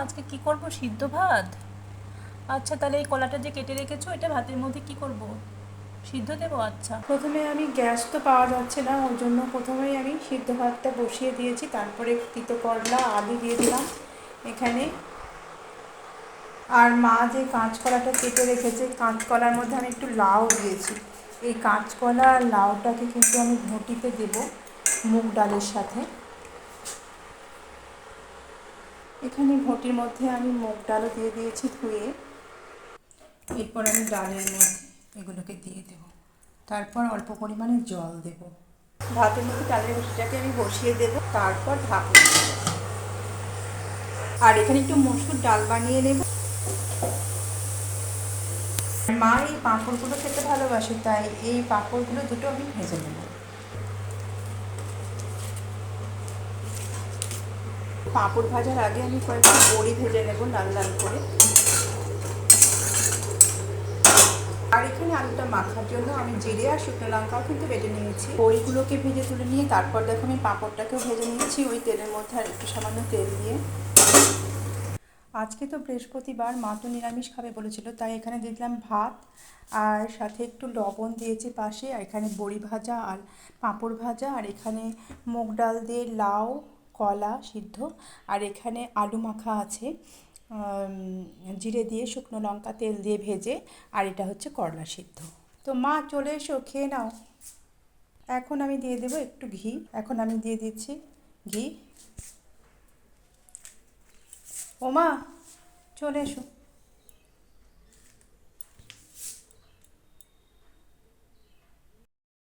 আজকে কি করব, সিদ্ধ ভাত? আচ্ছা, তাহলে এই কলাটা যে কেটে রেখেছো এটা ভাতের মধ্যে কি করব? সিদ্ধ দেবো? আচ্ছা, প্রথমে আমি গ্যাস তো পাওয়া যাচ্ছে না, ওই জন্য প্রথমেই আমি সিদ্ধ ভাতটা বসিয়ে দিয়েছি। তারপরে তিতো করলা আলু দিয়ে দিলাম এখানে। আর মা যে কাঁচকলাটা কেটে রেখেছে, কাঁচকলার মধ্যে আমি একটু লাউ দিয়েছি। এই কাঁচকলা আর লাউটাকে কিন্তু আমি ঘটিতে দেবো মুগ ডালের সাথে। এখানে ঘটির মধ্যে আমি মুগ ডালও দিয়ে দিয়েছি ধুয়ে। এরপর আমি ডালের মধ্যে এগুলোকে দিয়ে দেব। তারপর অল্প পরিমাণে জল দেব। ভাতের মধ্যে ডালের বসিটাকে আমি বসিয়ে দেব, তারপর ঢাকবো। আর এখানে একটু মসুর ডাল বানিয়ে নেব। মা এই পাঁপড়গুলো খেতে ভালোবাসে, তাই এই পাঁপড়গুলো দুটো আমি ভেজে নেব। পাঁপড় ভাজার আগে আমি কয়েকটা বড়ি ভেজে নেব লাল লাল করে। আর এখানে আলুটা মাখার জন্য আমি জিরে আর শুকনো লঙ্কাও কিন্তু বেটে নিয়েছি। বড়িগুলোকে ভেজে তুলে নিয়ে তারপর দেখো আমি পাঁপড়টাকেও ভেজে নিয়েছি ওই তেলের মধ্যে, আর একটু সামান্য তেল দিয়ে। আজকে তো বৃহস্পতিবার, মা তো নিরামিষ খাবে বলেছিল, তাই এখানে দিয়ে দিলাম ভাত, আর সাথে একটু লবণ দিয়েছি পাশে। আর এখানে বড়ি ভাজা আর পাঁপড় ভাজা, আর এখানে মুগ ডাল দিয়ে লাউ, কলা সিদ্ধ, আর এখানে আলু মাখা আছে জিরে দিয়ে, শুকনো লঙ্কা তেল দিয়ে ভেজে। আর এটা হচ্ছে করলা সিদ্ধ। তো মা চলে এসো, খেয়ে নাও। এখন আমি দিয়ে দেবো একটু ঘি। এখন আমি দিয়ে দিচ্ছি ঘি। ও মা, চলে এসো।